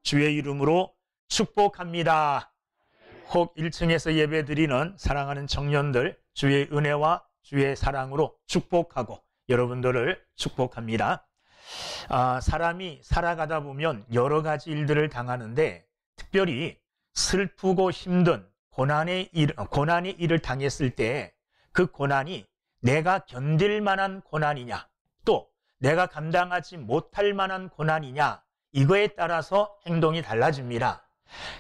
주의 이름으로 축복합니다. 혹 1층에서 예배드리는 사랑하는 청년들, 주의 은혜와 주의 사랑으로 축복하고 여러분들을 축복합니다. 사람이 살아가다 보면 여러 가지 일들을 당하는데 특별히 슬프고 힘든 고난의 일을 당했을 때 그 고난이 내가 견딜 만한 고난이냐, 또 내가 감당하지 못할 만한 고난이냐, 이거에 따라서 행동이 달라집니다.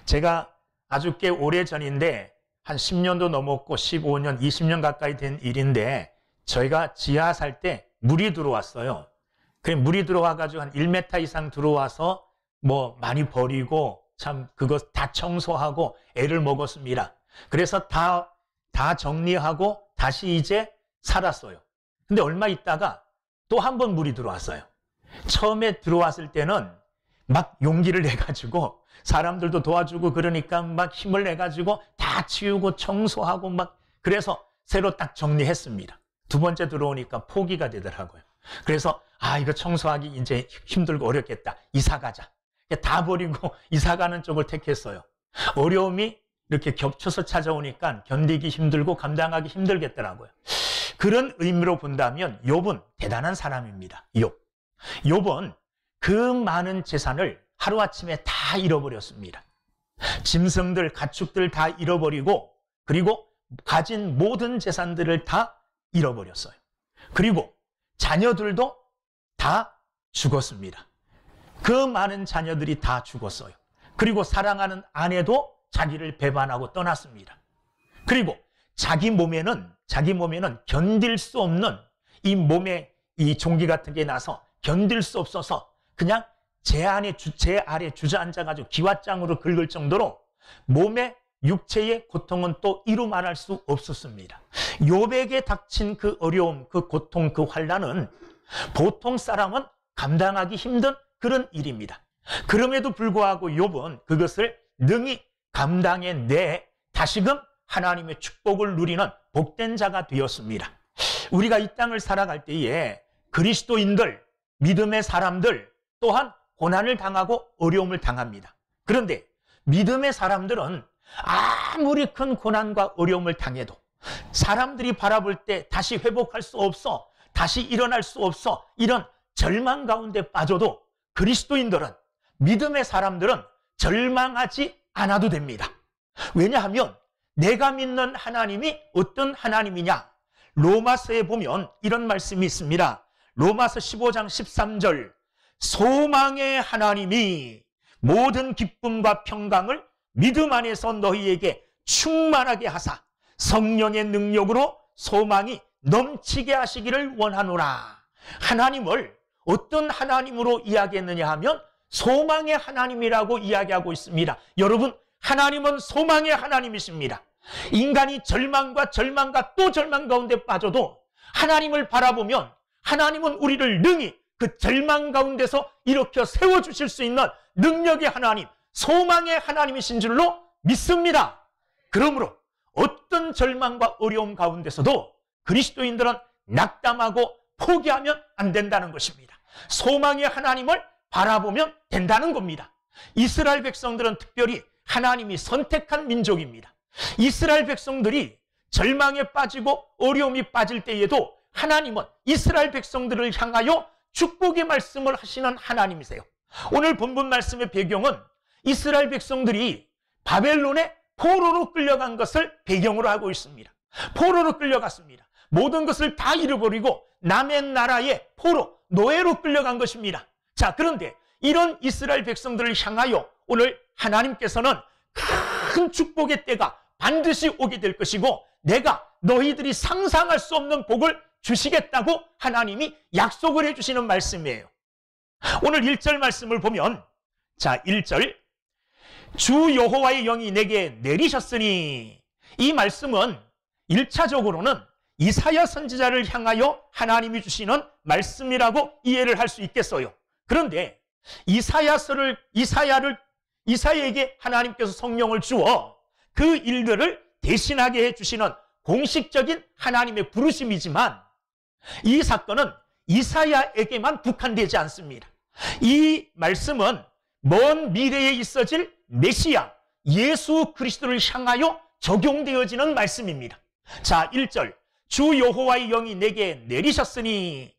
제가 아주 꽤 오래전인데 한 10년도 넘었고 15년, 20년 가까이 된 일인데 저희가 지하 살 때 물이 들어왔어요. 그 물이 들어와가지고 한 1m 이상 들어와서 뭐 많이 버리고 참 그거 다 청소하고 애를 먹었습니다. 그래서 다 정리하고 다시 이제 살았어요. 근데 얼마 있다가 또 한 번 물이 들어왔어요. 처음에 들어왔을 때는 막 용기를 내가지고 사람들도 도와주고 그러니까 막 힘을 내가지고 다 치우고 청소하고 막 그래서 새로 딱 정리했습니다. 두 번째 들어오니까 포기가 되더라고요. 그래서 이거 청소하기 이제 힘들고 어렵겠다. 이사 가자. 다 버리고 이사 가는 쪽을 택했어요. 어려움이 이렇게 겹쳐서 찾아오니까 견디기 힘들고 감당하기 힘들겠더라고요. 그런 의미로 본다면 욥은 대단한 사람입니다. 욥은 그 많은 재산을 하루아침에 다 잃어버렸습니다. 짐승들, 가축들 다 잃어버리고 그리고 가진 모든 재산들을 다 잃어버렸어요. 그리고 자녀들도 다 죽었습니다. 그 많은 자녀들이 다 죽었어요. 그리고 사랑하는 아내도 자기를 배반하고 떠났습니다. 그리고 자기 몸에는 견딜 수 없는 이 몸에 이 종기 같은 게 나서 견딜 수 없어서 그냥 제 아래 주저앉아가지고 기왓장으로 긁을 정도로 몸의 육체의 고통은 또 이루 말할 수 없었습니다. 욥에게 닥친 그 어려움, 그 고통, 그 환난은 보통 사람은 감당하기 힘든 그런 일입니다. 그럼에도 불구하고 욥은 그것을 능히 감당해내 다시금 하나님의 축복을 누리는 복된 자가 되었습니다. 우리가 이 땅을 살아갈 때에 그리스도인들, 믿음의 사람들 또한 고난을 당하고 어려움을 당합니다. 그런데 믿음의 사람들은 아무리 큰 고난과 어려움을 당해도 사람들이 바라볼 때 다시 회복할 수 없어, 다시 일어날 수 없어, 이런 절망 가운데 빠져도 그리스도인들은, 믿음의 사람들은 절망하지 않아도 됩니다. 왜냐하면 내가 믿는 하나님이 어떤 하나님이냐? 로마서에 보면 이런 말씀이 있습니다. 로마서 15장 13절, 소망의 하나님이 모든 기쁨과 평강을 믿음 안에서 너희에게 충만하게 하사 성령의 능력으로 소망이 넘치게 하시기를 원하노라. 하나님을 어떤 하나님으로 이야기했느냐 하면 소망의 하나님이라고 이야기하고 있습니다. 여러분, 하나님은 소망의 하나님이십니다. 인간이 절망과 또 절망 가운데 빠져도 하나님을 바라보면 하나님은 우리를 능히 그 절망 가운데서 일으켜 세워주실 수 있는 능력의 하나님, 소망의 하나님이신 줄로 믿습니다. 그러므로 어떤 절망과 어려움 가운데서도 그리스도인들은 낙담하고 포기하면 안 된다는 것입니다. 소망의 하나님을 바라보면 된다는 겁니다. 이스라엘 백성들은 특별히 하나님이 선택한 민족입니다. 이스라엘 백성들이 절망에 빠지고 어려움이 빠질 때에도 하나님은 이스라엘 백성들을 향하여 축복의 말씀을 하시는 하나님이세요. 오늘 본문 말씀의 배경은 이스라엘 백성들이 바벨론의 포로로 끌려간 것을 배경으로 하고 있습니다. 포로로 끌려갔습니다. 모든 것을 다 잃어버리고 남의 나라의 포로, 노예로 끌려간 것입니다. 자, 그런데 이런 이스라엘 백성들을 향하여 오늘 하나님께서는 큰 축복의 때가 반드시 오게 될 것이고 내가 너희들이 상상할 수 없는 복을 주시겠다고 하나님이 약속을 해주시는 말씀이에요. 오늘 1절 말씀을 보면, 자, 1절, 주 여호와의 영이 내게 내리셨으니, 이 말씀은 1차적으로는 이사야 선지자를 향하여 하나님이 주시는 말씀이라고 이해를 할 수 있겠어요. 그런데 이사야에게 하나님께서 성령을 주어 그 일들을 대신하게 해주시는 공식적인 하나님의 부르심이지만 이 사건은 이사야에게만 국한되지 않습니다. 이 말씀은 먼 미래에 있어질 메시아 예수 그리스도를 향하여 적용되어지는 말씀입니다. 자, 1절 주 여호와의 영이 내게 내리셨으니,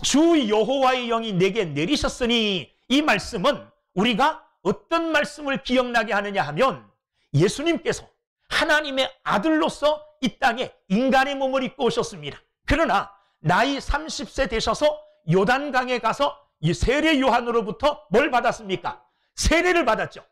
주 여호와의 영이 내게 내리셨으니, 이 말씀은 우리가 어떤 말씀을 기억나게 하느냐 하면 예수님께서 하나님의 아들로서 이 땅에 인간의 몸을 입고 오셨습니다. 그러나 나이 30세 되셔서 요단강에 가서 이 세례 요한으로부터 뭘 받았습니까? 세례를 받았죠.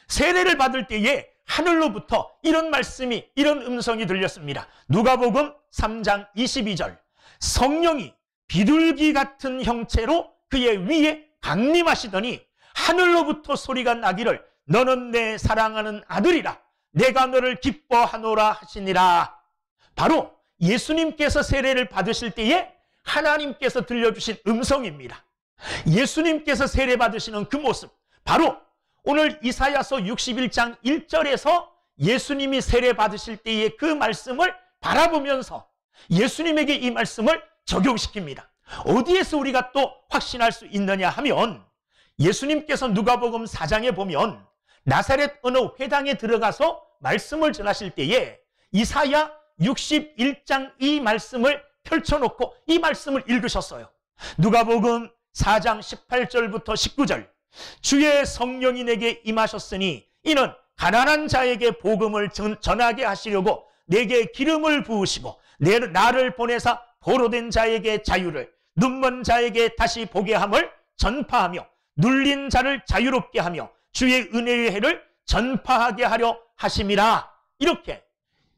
세례를 받을 때에 하늘로부터 이런 말씀이, 이런 음성이 들렸습니다. 누가복음 3장 22절 성령이 비둘기 같은 형체로 그의 위에 강림하시더니 하늘로부터 소리가 나기를 너는 내 사랑하는 아들이라 내가 너를 기뻐하노라 하시니라. 바로 예수님께서 세례를 받으실 때에 하나님께서 들려주신 음성입니다. 예수님께서 세례 받으시는 그 모습, 바로 오늘 이사야서 61장 1절에서 예수님이 세례 받으실 때의 그 말씀을 바라보면서 예수님에게 이 말씀을 적용시킵니다. 어디에서 우리가 또 확신할 수 있느냐 하면 예수님께서 누가복음 4장에 보면 나사렛 어느 회당에 들어가서 말씀을 전하실 때에 이사야 61장 이 말씀을 펼쳐놓고 이 말씀을 읽으셨어요. 누가복음 4장 18절부터 19절 주의 성령이 내게 임하셨으니 이는 가난한 자에게 복음을 전하게 하시려고 내게 기름을 부으시고 나를 보내사 포로된 자에게 자유를, 눈먼 자에게 다시 보게 함을 전파하며 눌린 자를 자유롭게 하며 주의 은혜의 해를 전파하게 하려 하심이라. 이렇게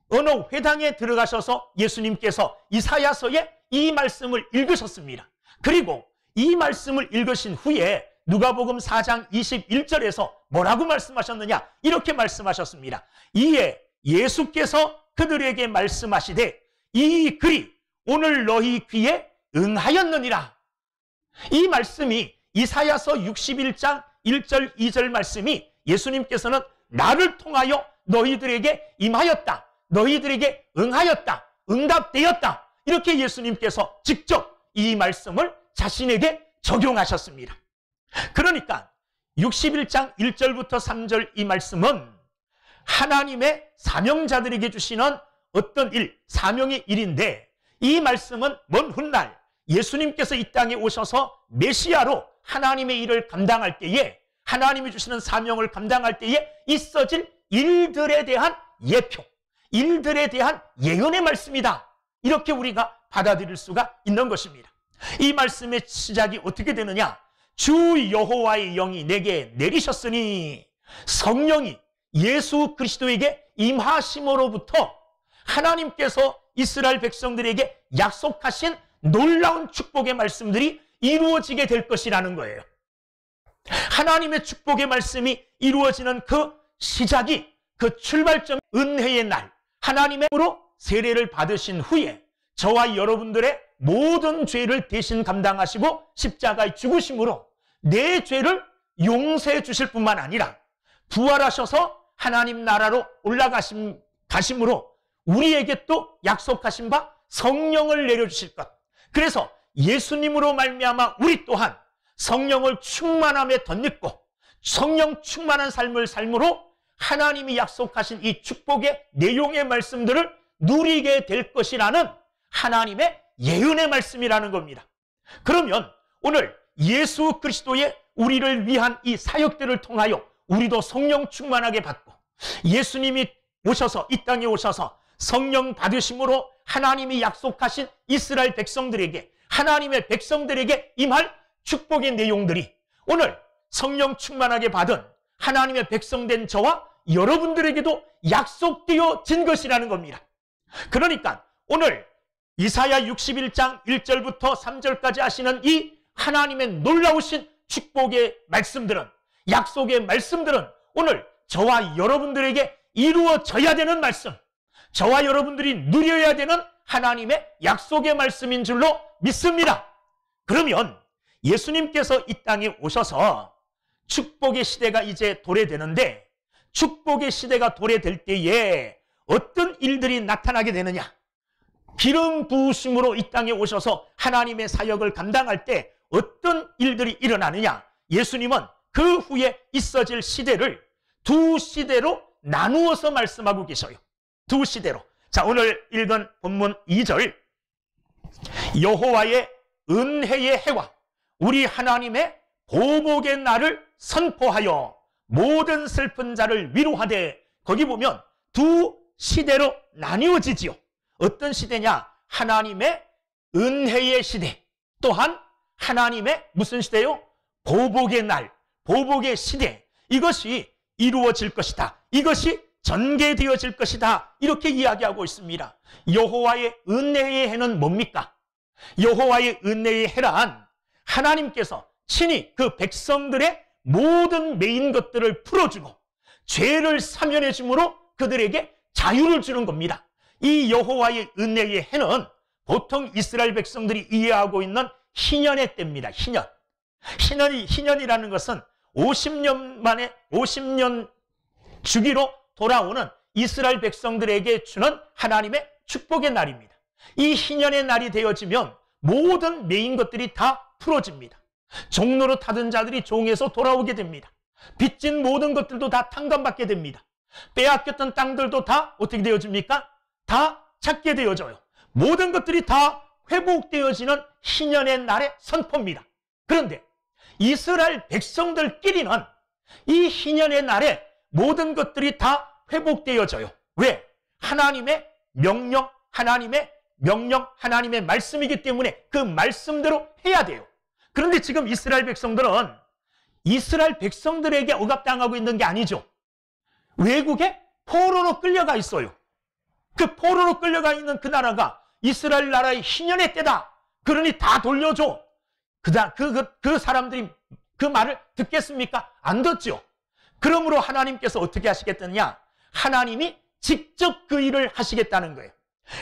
어느 회당에 들어가셔서 예수님께서 이사야서에 이 말씀을 읽으셨습니다. 그리고 이 말씀을 읽으신 후에 누가복음 4장 21절에서 뭐라고 말씀하셨느냐? 이렇게 말씀하셨습니다. 이에 예수께서 그들에게 말씀하시되 이 글이 오늘 너희 귀에 응하였느니라. 이 말씀이 이사야서 61장 1절 2절 말씀이 예수님께서는 나를 통하여 너희들에게 임하였다, 너희들에게 응하였다, 응답되었다, 이렇게 예수님께서 직접 이 말씀을 자신에게 적용하셨습니다. 그러니까 61장 1절부터 3절 이 말씀은 하나님의 사명자들에게 주시는 어떤 일, 사명의 일인데, 이 말씀은 먼 훗날 예수님께서 이 땅에 오셔서 메시아로 하나님의 일을 감당할 때에, 하나님이 주시는 사명을 감당할 때에 있어질 일들에 대한 예표, 일들에 대한 예언의 말씀이다, 이렇게 우리가 받아들일 수가 있는 것입니다. 이 말씀의 시작이 어떻게 되느냐? 주 여호와의 영이 내게 내리셨으니, 성령이 예수 그리스도에게 임하심으로부터 하나님께서 이스라엘 백성들에게 약속하신 놀라운 축복의 말씀들이 이루어지게 될 것이라는 거예요. 하나님의 축복의 말씀이 이루어지는 그 시작이, 그 출발점, 은혜의 날, 하나님으로 세례를 받으신 후에 저와 여러분들의 모든 죄를 대신 감당하시고 십자가에 죽으심으로 내 죄를 용서해 주실 뿐만 아니라 부활하셔서 하나님 나라로 가심으로 우리에게 또 약속하신 바 성령을 내려주실 것. 그래서 예수님으로 말미암아 우리 또한 성령을 충만함에 덧입고 성령 충만한 삶을 삶으로 하나님이 약속하신 이 축복의 내용의 말씀들을 누리게 될 것이라는 하나님의 예언의 말씀이라는 겁니다. 그러면 오늘 예수 그리스도의 우리를 위한 이 사역들을 통하여 우리도 성령 충만하게 받고 예수님이 오셔서 이 땅에 오셔서 성령 받으심으로 하나님이 약속하신 이스라엘 백성들에게, 하나님의 백성들에게 임할 축복의 내용들이 오늘 성령 충만하게 받은 하나님의 백성된 저와 여러분들에게도 약속되어진 것이라는 겁니다. 그러니까 오늘 이사야 61장 1절부터 3절까지 하시는 이 하나님의 놀라우신 축복의 말씀들은, 약속의 말씀들은 오늘 저와 여러분들에게 이루어져야 되는 말씀, 저와 여러분들이 누려야 되는 하나님의 약속의 말씀인 줄로 믿습니다. 그러면 예수님께서 이 땅에 오셔서 축복의 시대가 이제 도래되는데, 축복의 시대가 도래될 때에 어떤 일들이 나타나게 되느냐? 기름 부으심으로 이 땅에 오셔서 하나님의 사역을 감당할 때 어떤 일들이 일어나느냐? 예수님은 그 후에 있어질 시대를 두 시대로 나누어서 말씀하고 계셔요. 두 시대로. 자, 오늘 읽은 본문 2절, 여호와의 은혜의 해와 우리 하나님의 보복의 날을 선포하여 모든 슬픈 자를 위로하되, 거기 보면 두 시대로 나뉘어지지요. 어떤 시대냐? 하나님의 은혜의 시대, 또한 하나님의 무슨 시대요? 보복의 날, 보복의 시대. 이것이 이루어질 것이다. 이것이 전개되어질 것이다. 이렇게 이야기하고 있습니다. 여호와의 은혜의 해는 뭡니까? 여호와의 은혜의 해란 하나님께서 친히 그 백성들의 모든 매인 것들을 풀어주고 죄를 사면해 줌으로 그들에게 자유를 주는 겁니다. 이 여호와의 은혜의 해는 보통 이스라엘 백성들이 이해하고 있는 희년의 때입니다. 희년이라는 것은 50년 만에 50년 주기로 돌아오는 이스라엘 백성들에게 주는 하나님의 축복의 날입니다. 이 희년의 날이 되어지면 모든 매인 것들이 다 풀어집니다. 종로로 타던 자들이 종에서 돌아오게 됩니다. 빚진 모든 것들도 다 탕감받게 됩니다. 빼앗겼던 땅들도 다 어떻게 되어집니까? 다 찾게 되어져요. 모든 것들이 다 회복되어지는 희년의 날의 선포입니다. 그런데 이스라엘 백성들끼리는 이 희년의 날에 모든 것들이 다 회복되어져요. 왜? 하나님의 명령, 하나님의 말씀이기 때문에 그 말씀대로 해야 돼요. 그런데 지금 이스라엘 백성들은 이스라엘 백성들에게 억압당하고 있는 게 아니죠. 외국에 포로로 끌려가 있어요. 그 포로로 끌려가 있는 그 나라가 이스라엘 나라의 희년의 때다. 그러니 다 돌려줘. 그 사람들이 그 말을 듣겠습니까? 안 듣죠. 그러므로 하나님께서 어떻게 하시겠느냐? 하나님이 직접 그 일을 하시겠다는 거예요.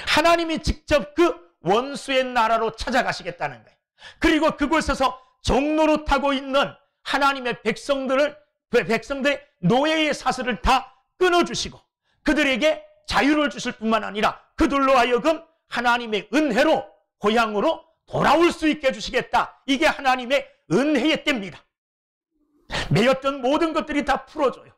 하나님이 직접 그 원수의 나라로 찾아가시겠다는 거예요. 그리고 그곳에서 종노릇하고 있는 하나님의 백성들의 노예의 사슬을 다 끊어주시고 그들에게 자유를 주실 뿐만 아니라 그들로 하여금 하나님의 은혜로 고향으로 돌아올 수 있게 해주시겠다. 이게 하나님의 은혜의 때입니다. 매였던 모든 것들이 다 풀어져요.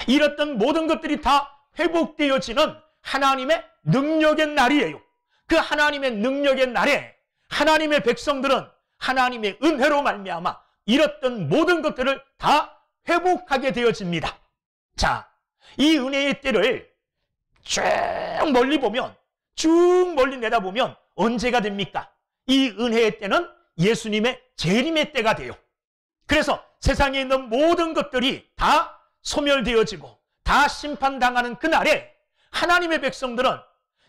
잃었던 모든 것들이 다 회복되어지는 하나님의 능력의 날이에요. 그 하나님의 능력의 날에 하나님의 백성들은 하나님의 은혜로 말미암아 잃었던 모든 것들을 다 회복하게 되어집니다. 자, 이 은혜의 때를 쭉 멀리 보면, 쭉 멀리 내다보면 언제가 됩니까? 이 은혜의 때는 예수님의 재림의 때가 돼요. 그래서 세상에 있는 모든 것들이 다 소멸되어지고 다 심판당하는 그날에 하나님의 백성들은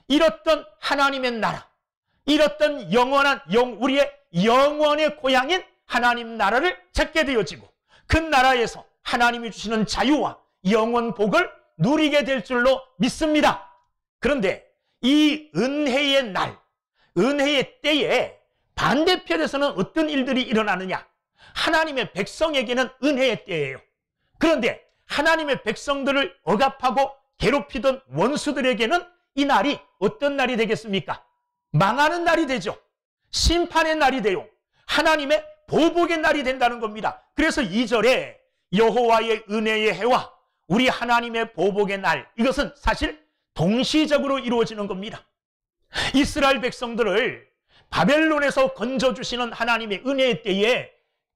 잃었던 하나님의 나라, 잃었던 우리의 영원의 고향인 하나님 나라를 찾게 되어지고 그 나라에서 하나님이 주시는 자유와 영원 복을 누리게 될 줄로 믿습니다. 그런데 이 은혜의 날, 은혜의 때에 반대편에서는 어떤 일들이 일어나느냐? 하나님의 백성에게는 은혜의 때예요. 그런데 하나님의 백성들을 억압하고 괴롭히던 원수들에게는 이 날이 어떤 날이 되겠습니까? 망하는 날이 되죠. 심판의 날이 돼요. 하나님의 보복의 날이 된다는 겁니다. 그래서 2절에 여호와의 은혜의 해와 우리 하나님의 보복의 날, 이것은 사실 동시적으로 이루어지는 겁니다. 이스라엘 백성들을 바벨론에서 건져주시는 하나님의 은혜의 때에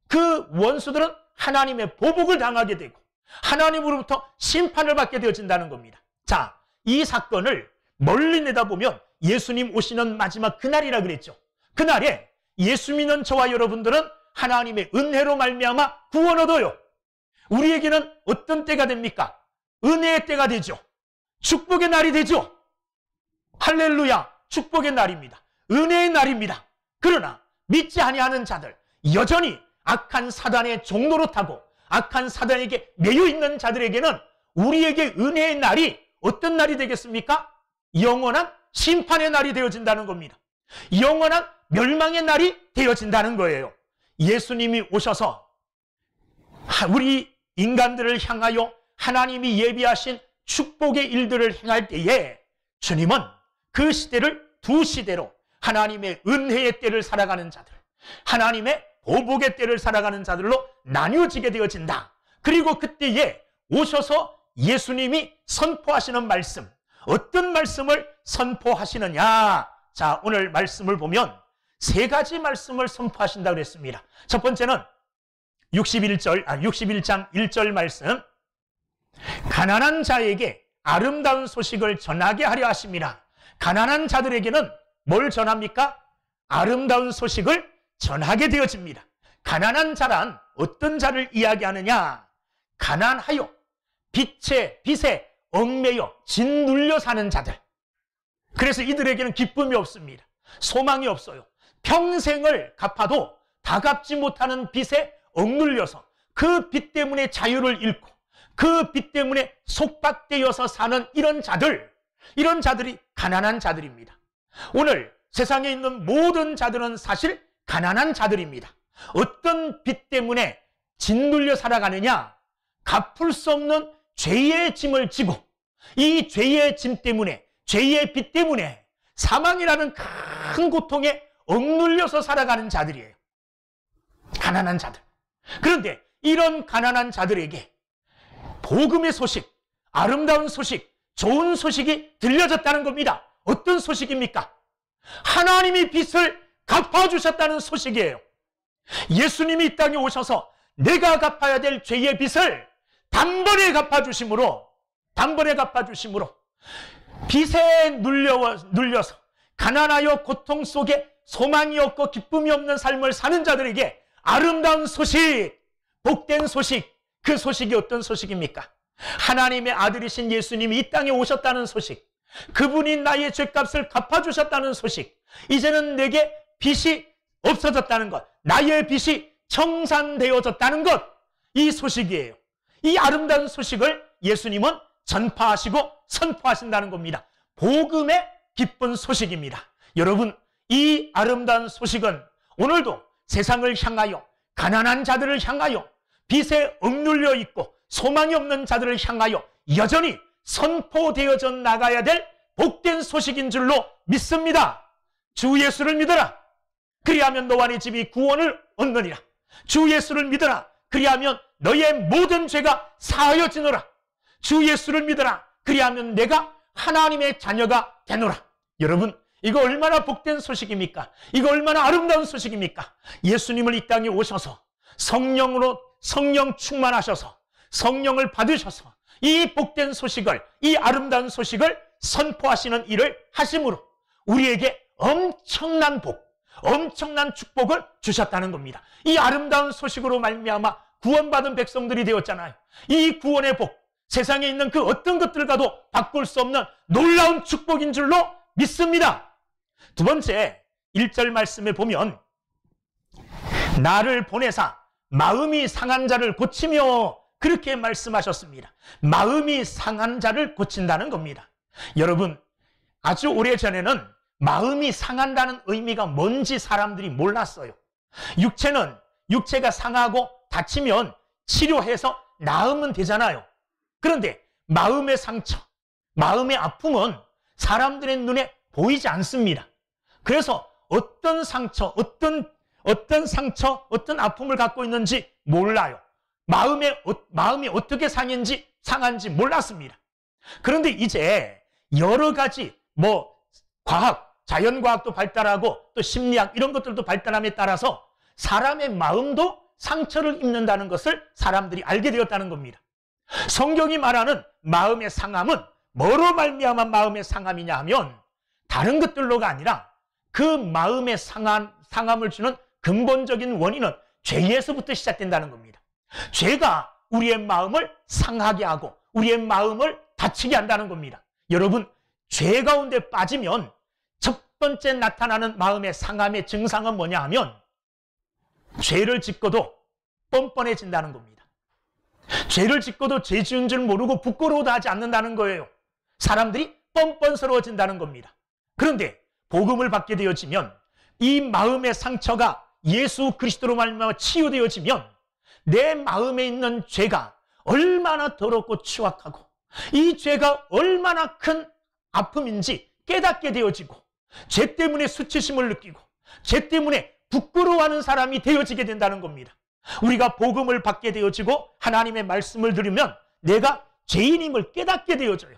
그 원수들은 하나님의 보복을 당하게 되고 하나님으로부터 심판을 받게 되어진다는 겁니다. 자, 이 사건을 멀리 내다보면 예수님 오시는 마지막 그날이라 그랬죠. 그날에 예수 믿는 저와 여러분들은 하나님의 은혜로 말미암아 구원 얻어요. 우리에게는 어떤 때가 됩니까? 은혜의 때가 되죠. 축복의 날이 되죠. 할렐루야, 축복의 날입니다. 은혜의 날입니다. 그러나 믿지 아니하는 자들, 여전히 악한 사단의 종로로 타고 악한 사단에게 매여 있는 자들에게는 우리에게 은혜의 날이 어떤 날이 되겠습니까? 영원한 심판의 날이 되어진다는 겁니다. 영원한 멸망의 날이 되어진다는 거예요. 예수님이 오셔서 우리 인간들을 향하여 하나님이 예비하신 축복의 일들을 행할 때에 주님은 그 시대를 두 시대로 하나님의 은혜의 때를 살아가는 자들, 하나님의 보복의 때를 살아가는 자들로 나뉘어지게 되어진다. 그리고 그때에 오셔서 예수님이 선포하시는 말씀, 어떤 말씀을 선포하시느냐? 자, 오늘 말씀을 보면 세 가지 말씀을 선포하신다고 그랬습니다. 첫 번째는 61장 1절 말씀, 가난한 자에게 아름다운 소식을 전하게 하려 하심이라. 가난한 자들에게는 뭘 전합니까? 아름다운 소식을 전하게 되어집니다. 가난한 자란 어떤 자를 이야기하느냐? 가난하여 빚에 얽매여 짓눌려 사는 자들. 그래서 이들에게는 기쁨이 없습니다. 소망이 없어요. 평생을 갚아도 다 갚지 못하는 빚에 억눌려서 그 빚 때문에 자유를 잃고 그 빚 때문에 속박되어서 사는 이런 자들이 가난한 자들입니다. 오늘 세상에 있는 모든 자들은 사실 가난한 자들입니다. 어떤 빚 때문에 짓눌려 살아가느냐? 갚을 수 없는 죄의 짐을 지고 이 죄의 짐 때문에, 죄의 빚 때문에 사망이라는 큰 고통에 억눌려서 살아가는 자들이에요. 가난한 자들. 그런데 이런 가난한 자들에게 복음의 소식, 아름다운 소식, 좋은 소식이 들려졌다는 겁니다. 어떤 소식입니까? 하나님이 빚을 갚아주셨다는 소식이에요. 예수님이 이 땅에 오셔서 내가 갚아야 될 죄의 빚을 단번에 갚아주심으로 빚에 눌려서 가난하여 고통 속에 소망이 없고 기쁨이 없는 삶을 사는 자들에게 아름다운 소식, 복된 소식, 그 소식이 어떤 소식입니까? 하나님의 아들이신 예수님이 이 땅에 오셨다는 소식, 그분이 나의 죄값을 갚아주셨다는 소식, 이제는 내게 빚이 없어졌다는 것, 나의 빚이 청산되어졌다는 것, 이 소식이에요. 이 아름다운 소식을 예수님은 전파하시고 선포하신다는 겁니다. 복음의 기쁜 소식입니다. 여러분, 이 아름다운 소식은 오늘도 세상을 향하여, 가난한 자들을 향하여, 빚에 억눌려 있고 소망이 없는 자들을 향하여 여전히 선포되어져 나가야 될 복된 소식인 줄로 믿습니다. 주 예수를 믿어라. 그리하면 너와 네 집이 구원을 얻느니라. 주 예수를 믿어라. 그리하면 너의 모든 죄가 사하여지노라. 주 예수를 믿어라. 그리하면 내가 하나님의 자녀가 되노라. 여러분, 이거 얼마나 복된 소식입니까? 이거 얼마나 아름다운 소식입니까? 예수님을 이 땅에 오셔서 성령 충만하셔서 성령을 받으셔서 이 복된 소식을, 이 아름다운 소식을 선포하시는 일을 하심으로 우리에게 엄청난 복, 엄청난 축복을 주셨다는 겁니다. 이 아름다운 소식으로 말미암아 구원받은 백성들이 되었잖아요. 이 구원의 복, 세상에 있는 그 어떤 것들과도 바꿀 수 없는 놀라운 축복인 줄로 믿습니다. 두 번째, 1절 말씀에 보면 나를 보내사 마음이 상한 자를 고치며, 그렇게 말씀하셨습니다. 마음이 상한 자를 고친다는 겁니다. 여러분, 아주 오래전에는 마음이 상한다는 의미가 뭔지 사람들이 몰랐어요. 육체가 상하고 다치면 치료해서 나으면 되잖아요. 그런데 마음의 상처, 마음의 아픔은 사람들의 눈에 보이지 않습니다. 그래서 어떤 상처, 어떤 상처, 어떤 아픔을 갖고 있는지 몰라요. 마음이 어떻게 상한지 몰랐습니다. 그런데 이제 여러 가지 과학, 자연과학도 발달하고 또 심리학 이런 것들도 발달함에 따라서 사람의 마음도 상처를 입는다는 것을 사람들이 알게 되었다는 겁니다. 성경이 말하는 마음의 상함은 뭐로 말미암아 마음의 상함이냐 하면 다른 것들로가 아니라 그 마음의 상함을 주는 근본적인 원인은 죄에서부터 시작된다는 겁니다. 죄가 우리의 마음을 상하게 하고 우리의 마음을 다치게 한다는 겁니다. 여러분, 죄 가운데 빠지면 첫 번째 나타나는 마음의 상함의 증상은 뭐냐 하면 죄를 짓고도 뻔뻔해진다는 겁니다. 죄를 짓고도 죄 지은 줄 모르고 부끄러워도 하지 않는다는 거예요. 사람들이 뻔뻔스러워진다는 겁니다. 그런데 복음을 받게 되어지면 이 마음의 상처가 예수 그리스도로 말미암아 치유되어지면 내 마음에 있는 죄가 얼마나 더럽고 추악하고 이 죄가 얼마나 큰 아픔인지 깨닫게 되어지고 죄 때문에 수치심을 느끼고 죄 때문에 부끄러워하는 사람이 되어지게 된다는 겁니다. 우리가 복음을 받게 되어지고 하나님의 말씀을 들으면 내가 죄인임을 깨닫게 되어져요.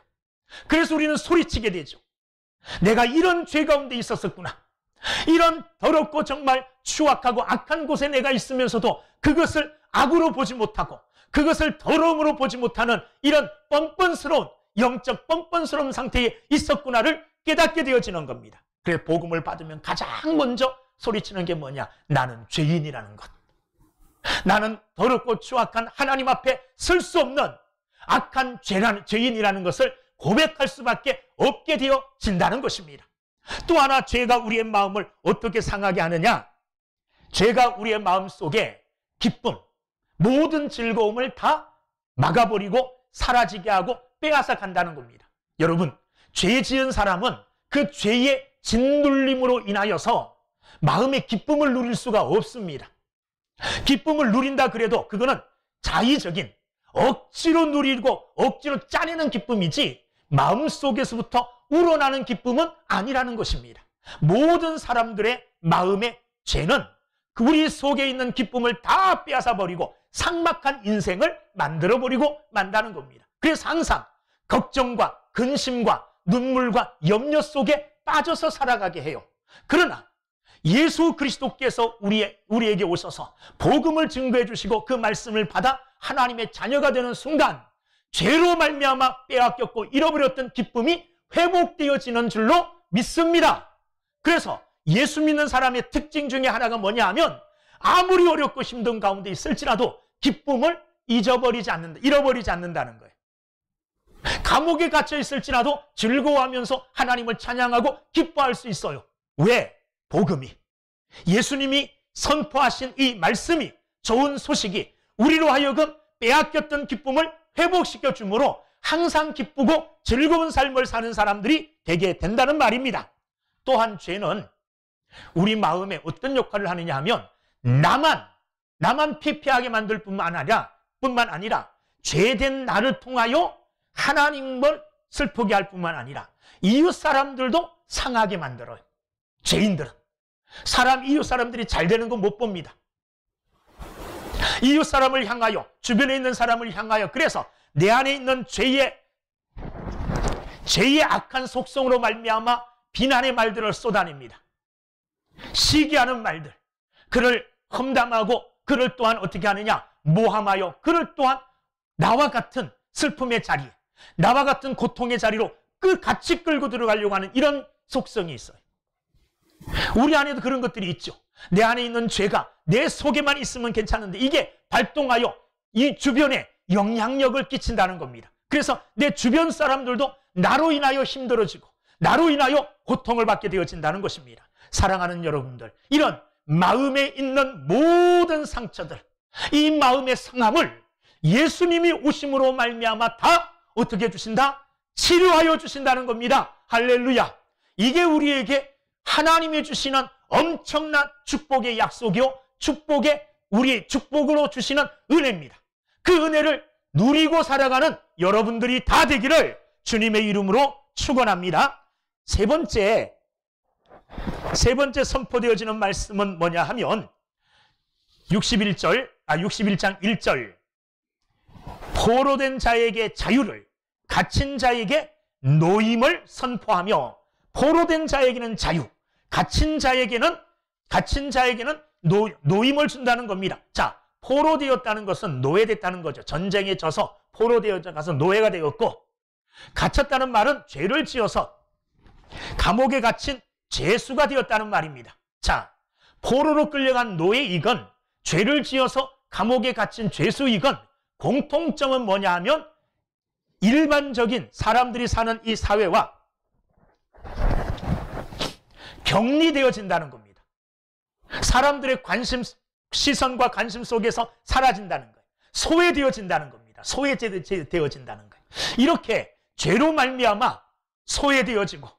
그래서 우리는 소리치게 되죠. 내가 이런 죄 가운데 있었었구나. 이런 더럽고 정말 추악하고 악한 곳에 내가 있으면서도 그것을 악으로 보지 못하고 그것을 더러움으로 보지 못하는 이런 뻔뻔스러운 영적 뻔뻔스러운 상태에 있었구나를 깨닫게 되어지는 겁니다. 그래서 복음을 받으면 가장 먼저 소리치는 게 뭐냐? 나는 죄인이라는 것. 나는 더럽고 추악한 하나님 앞에 설 수 없는 악한 죄인이라는 것을 고백할 수밖에 없게 되어진다는 것입니다. 또 하나 죄가 우리의 마음을 어떻게 상하게 하느냐? 죄가 우리의 마음 속에 기쁨, 모든 즐거움을 다 막아버리고 사라지게 하고 빼앗아 간다는 겁니다. 여러분, 죄 지은 사람은 그 죄의 짓눌림으로 인하여서 마음의 기쁨을 누릴 수가 없습니다. 기쁨을 누린다 그래도 그거는 자의적인 억지로 누리고 억지로 짜내는 기쁨이지 마음속에서부터 우러나는 기쁨은 아니라는 것입니다. 모든 사람들의 마음의 죄는 우리 속에 있는 기쁨을 다 빼앗아버리고 삭막한 인생을 만들어버리고 만다는 겁니다. 그래서 항상 걱정과 근심과 눈물과 염려 속에 빠져서 살아가게 해요. 그러나 예수 그리스도께서 우리에게 오셔서 복음을 증거해 주시고 그 말씀을 받아 하나님의 자녀가 되는 순간 죄로 말미암아 빼앗겼고 잃어버렸던 기쁨이 회복되어지는 줄로 믿습니다. 그래서 예수 믿는 사람의 특징 중에 하나가 뭐냐 하면 아무리 어렵고 힘든 가운데 있을지라도 기쁨을 잃어버리지 않는다는 거예요. 감옥에 갇혀 있을지라도 즐거워하면서 하나님을 찬양하고 기뻐할 수 있어요. 왜? 복음이, 예수님이 선포하신 이 말씀이, 좋은 소식이 우리로 하여금 빼앗겼던 기쁨을 회복시켜 주므로 항상 기쁘고 즐거운 삶을 사는 사람들이 되게 된다는 말입니다. 또한 죄는 우리 마음에 어떤 역할을 하느냐 하면 나만 피폐하게 만들 뿐만 아니라 죄된 나를 통하여 하나님을 슬프게 할 뿐만 아니라 이웃 사람들도 상하게 만들어요. 죄인들은 이웃 사람들이 잘 되는 거 못 봅니다. 이웃 사람을 향하여, 주변에 있는 사람을 향하여, 그래서 내 안에 있는 죄의 악한 속성으로 말미암아 비난의 말들을 쏟아냅니다. 시기하는 말들, 그를 험담하고 그를 또한 어떻게 하느냐? 모함하여 그를 또한 나와 같은 슬픔의 자리에, 나와 같은 고통의 자리로 같이 끌고 들어가려고 하는 이런 속성이 있어요. 우리 안에도 그런 것들이 있죠. 내 안에 있는 죄가 내 속에만 있으면 괜찮은데 이게 발동하여 이 주변에 영향력을 끼친다는 겁니다. 그래서 내 주변 사람들도 나로 인하여 힘들어지고 나로 인하여 고통을 받게 되어진다는 것입니다. 사랑하는 여러분들, 이런 마음에 있는 모든 상처들, 이 마음의 상함을 예수님이 오심으로 말미암아 다 어떻게 해주신다? 치료하여 주신다는 겁니다. 할렐루야. 이게 우리에게 하나님이 주시는 엄청난 축복의 약속이요, 우리 축복으로 주시는 은혜입니다. 그 은혜를 누리고 살아가는 여러분들이 다 되기를 주님의 이름으로 축원합니다. 세 번째 선포되어지는 말씀은 뭐냐 하면 61장 1절, 포로된 자에게 자유를, 갇힌 자에게 노임을 선포하며, 포로된 자에게는 자유, 갇힌 자에게는 노임을 준다는 겁니다. 자, 포로되었다는 것은 노예됐다는 거죠. 전쟁에 져서 포로되어서 노예가 되었고, 갇혔다는 말은 죄를 지어서 감옥에 갇힌 죄수가 되었다는 말입니다. 자, 포로로 끌려간 노예이건 죄를 지어서 감옥에 갇힌 죄수이건 공통점은 뭐냐 하면 일반적인 사람들이 사는 이 사회와 격리되어진다는 겁니다. 사람들의 시선과 관심 속에서 사라진다는 거예요. 소외되어진다는 겁니다. 소외되어진다는 거예요. 이렇게 죄로 말미암아 소외되어지고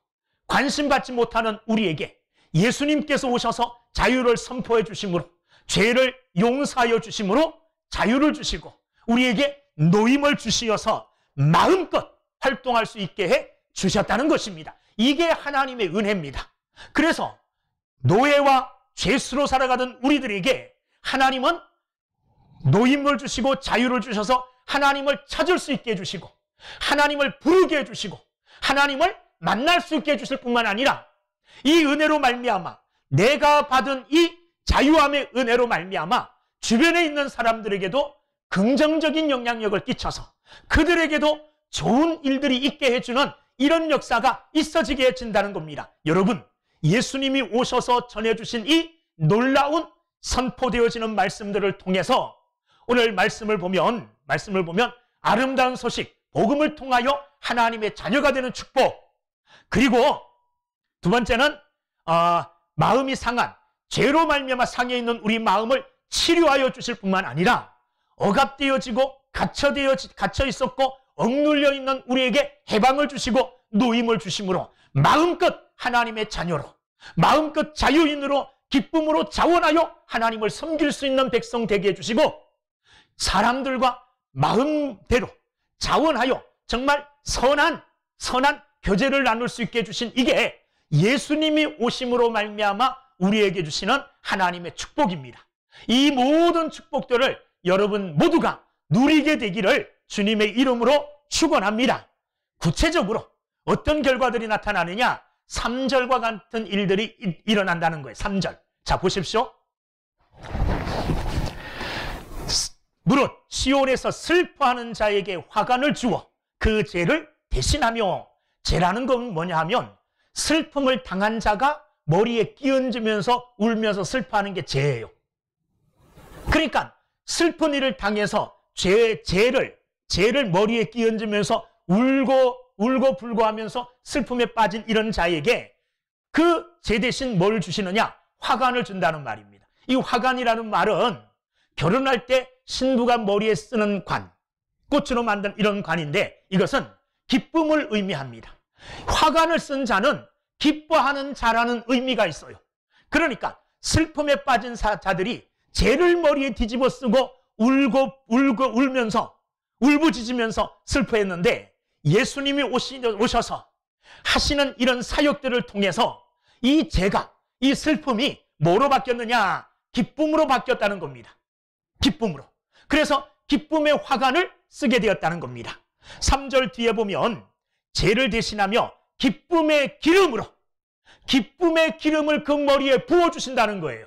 관심받지 못하는 우리에게 예수님께서 오셔서 자유를 선포해 주심으로, 죄를 용서하여 주심으로 자유를 주시고 우리에게 노임을 주시어서 마음껏 활동할 수 있게 해 주셨다는 것입니다. 이게 하나님의 은혜입니다. 그래서 노예와 죄수로 살아가던 우리들에게 하나님은 노임을 주시고 자유를 주셔서 하나님을 찾을 수 있게 해주시고 하나님을 부르게 해주시고 하나님을 만날 수 있게 해주실 뿐만 아니라 이 은혜로 말미암아 내가 받은 이 자유함의 은혜로 말미암아 주변에 있는 사람들에게도 긍정적인 영향력을 끼쳐서 그들에게도 좋은 일들이 있게 해주는 이런 역사가 있어지게 해준다는 겁니다. 여러분, 예수님이 오셔서 전해주신 이 놀라운 선포되어지는 말씀들을 통해서 오늘 말씀을 보면 아름다운 소식, 복음을 통하여 하나님의 자녀가 되는 축복, 그리고 두 번째는 마음이 상한, 죄로 말미암아 상해 있는 우리 마음을 치료하여 주실 뿐만 아니라 억압되어지고 갇혀 있었고 억눌려 있는 우리에게 해방을 주시고 노임을 주심으로 마음껏 하나님의 자녀로, 마음껏 자유인으로 기쁨으로 자원하여 하나님을 섬길 수 있는 백성 되게 해주시고 사람들과 마음대로 자원하여 정말 선한 교제를 나눌 수 있게 해주신 이게 예수님이 오심으로 말미암아 우리에게 주시는 하나님의 축복입니다. 이 모든 축복들을 여러분 모두가 누리게 되기를 주님의 이름으로 축원합니다. 구체적으로 어떤 결과들이 나타나느냐? 3절과 같은 일들이 일어난다는 거예요. 3절. 자, 보십시오. 무릇 시온에서 슬퍼하는 자에게 화관을 주어 그 죄를 대신하며, 죄라는 건 뭐냐 하면 슬픔을 당한 자가 머리에 끼얹으면서 울면서 슬퍼하는 게 죄예요. 그러니까 슬픈 일을 당해서 죄를 머리에 끼얹으면서 울고 불고 하면서 슬픔에 빠진 이런 자에게 그 죄 대신 뭘 주시느냐? 화관을 준다는 말입니다. 이 화관이라는 말은 결혼할 때 신부가 머리에 쓰는 관, 꽃으로 만든 이런 관인데 이것은 기쁨을 의미합니다. 화관을 쓴 자는 기뻐하는 자라는 의미가 있어요. 그러니까 슬픔에 빠진 자들이 죄를 머리에 뒤집어 쓰고 울면서 울부짖으면서 슬퍼했는데 예수님이 오셔서 하시는 이런 사역들을 통해서 이 죄가, 이 슬픔이 뭐로 바뀌었느냐? 기쁨으로 바뀌었다는 겁니다. 기쁨으로. 그래서 기쁨의 화관을 쓰게 되었다는 겁니다. 3절 뒤에 보면 죄를 대신하며 기쁨의 기름을 그 머리에 부어주신다는 거예요.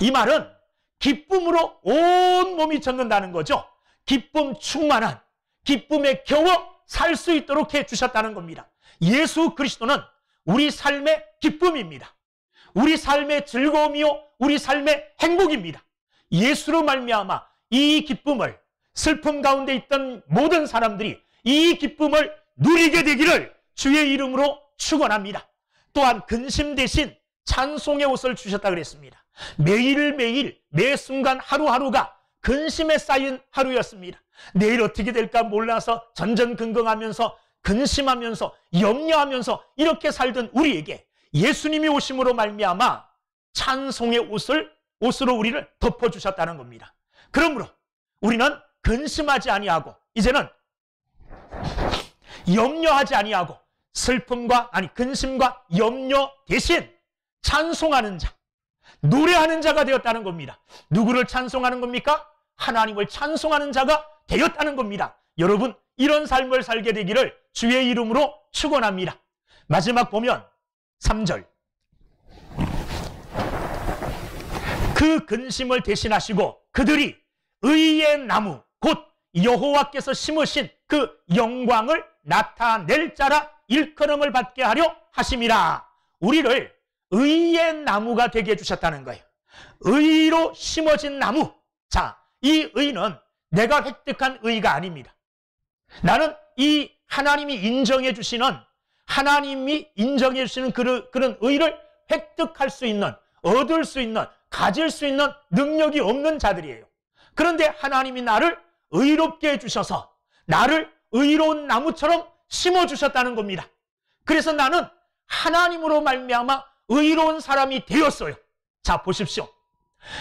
이 말은 기쁨으로 온 몸이 젖는다는 거죠. 기쁨 충만한, 기쁨에 겨워 살 수 있도록 해주셨다는 겁니다. 예수 그리스도는 우리 삶의 기쁨입니다. 우리 삶의 즐거움이요, 우리 삶의 행복입니다. 예수로 말미암아 이 기쁨을, 슬픔 가운데 있던 모든 사람들이 이 기쁨을 누리게 되기를 주의 이름으로 축원합니다. 또한 근심 대신 찬송의 옷을 주셨다 그랬습니다. 매일매일 매 순간 하루하루가 근심에 쌓인 하루였습니다. 내일 어떻게 될까 몰라서 전전긍긍하면서 근심하면서 염려하면서 이렇게 살던 우리에게 예수님이 오심으로 말미암아 찬송의 옷으로 우리를 덮어주셨다는 겁니다. 그러므로 우리는 근심하지 아니하고 이제는 염려하지 아니하고 근심과 염려 대신 찬송하는 자, 노래하는 자가 되었다는 겁니다. 누구를 찬송하는 겁니까? 하나님을 찬송하는 자가 되었다는 겁니다. 여러분, 이런 삶을 살게 되기를 주의 이름으로 축원합니다. 마지막 보면 3절. 그 근심을 대신하시고 그들이 의의 나무 곧 여호와께서 심으신 그 영광을 나타낼 자라 일컬음을 받게 하려 하심이라. 우리를 의의 나무가 되게 해주셨다는 거예요. 의로 심어진 나무. 자, 이 의는 내가 획득한 의가 아닙니다. 나는 이 하나님이 인정해 주시는 그런 의를 획득할 수 있는, 얻을 수 있는, 가질 수 있는 능력이 없는 자들이에요. 그런데 하나님이 나를 의롭게 해주셔서 나를 의로운 나무처럼 심어주셨다는 겁니다. 그래서 나는 하나님으로 말미암아 의로운 사람이 되었어요. 자, 보십시오.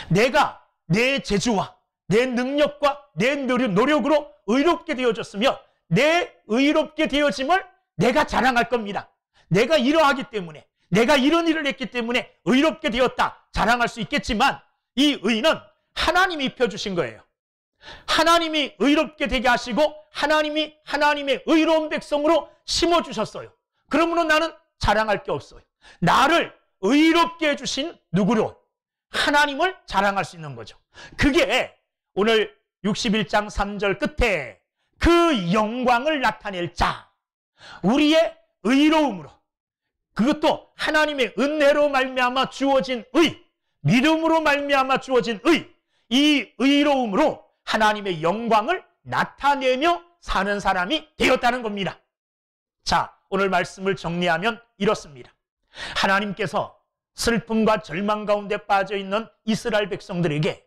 내가 내 재주와 내 능력과 내 노력으로 의롭게 되어졌으면 내 의롭게 되어짐을 내가 자랑할 겁니다. 내가 이러하기 때문에, 내가 이런 일을 했기 때문에 의롭게 되었다 자랑할 수 있겠지만 이 의는 하나님이 입혀주신 거예요. 하나님이 의롭게 되게 하시고 하나님이 하나님의 의로운 백성으로 심어주셨어요. 그러므로 나는 자랑할 게 없어요. 나를 의롭게 해주신 누구로? 하나님을 자랑할 수 있는 거죠. 그게 오늘 61장 3절 끝에 그 영광을 나타낼 자, 우리의 의로움으로, 그것도 하나님의 은혜로 말미암아 주어진 의, 믿음으로 말미암아 주어진 의, 이 의로움으로 하나님의 영광을 나타내며 사는 사람이 되었다는 겁니다. 자, 오늘 말씀을 정리하면 이렇습니다. 하나님께서 슬픔과 절망 가운데 빠져있는 이스라엘 백성들에게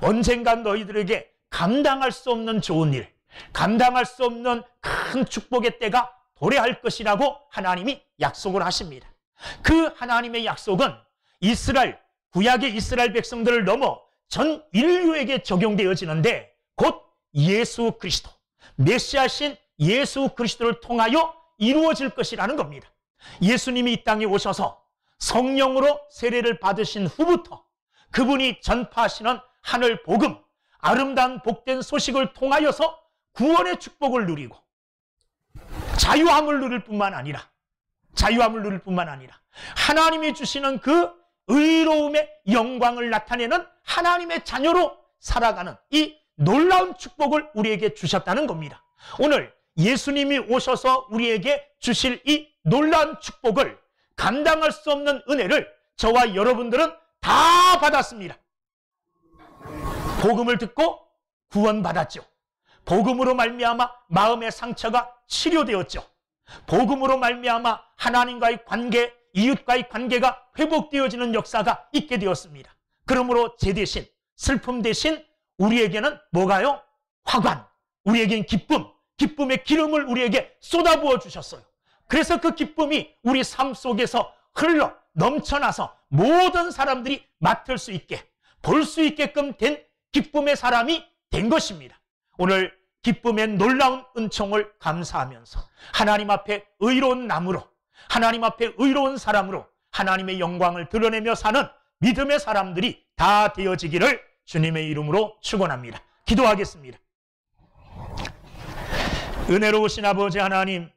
언젠가 너희들에게 감당할 수 없는 좋은 일, 감당할 수 없는 큰 축복의 때가 도래할 것이라고 하나님이 약속을 하십니다. 그 하나님의 약속은 이스라엘, 구약의 이스라엘 백성들을 넘어 전 인류에게 적용되어지는데 곧 예수 그리스도, 메시아신 예수 그리스도를 통하여 이루어질 것이라는 겁니다. 예수님이 이 땅에 오셔서 성령으로 세례를 받으신 후부터 그분이 전파하시는 하늘 복음, 아름다운 복된 소식을 통하여서 구원의 축복을 누리고 자유함을 누릴 뿐만 아니라 하나님이 주시는 그 의로움의 영광을 나타내는 하나님의 자녀로 살아가는 이 놀라운 축복을 우리에게 주셨다는 겁니다. 오늘 예수님이 오셔서 우리에게 주실 이 놀라운 축복을, 감당할 수 없는 은혜를 저와 여러분들은 다 받았습니다. 복음을 듣고 구원받았죠. 복음으로 말미암아 마음의 상처가 치료되었죠. 복음으로 말미암아 하나님과의 관계, 이웃과의 관계가 회복되어지는 역사가 있게 되었습니다. 그러므로 제 대신, 슬픔 대신 우리에게는 뭐가요? 화관, 우리에겐 기쁨, 기쁨의 기름을 우리에게 쏟아부어 주셨어요. 그래서 그 기쁨이 우리 삶 속에서 흘러 넘쳐나서 모든 사람들이 맡을 수 있게, 볼 수 있게끔 된 기쁨의 사람이 된 것입니다. 오늘 기쁨의 놀라운 은총을 감사하면서 하나님 앞에 의로운 나무로, 하나님 앞에 의로운 사람으로 하나님의 영광을 드러내며 사는 믿음의 사람들이 다 되어지기를 주님의 이름으로 축원합니다. 기도하겠습니다. 은혜로우신 아버지 하나님,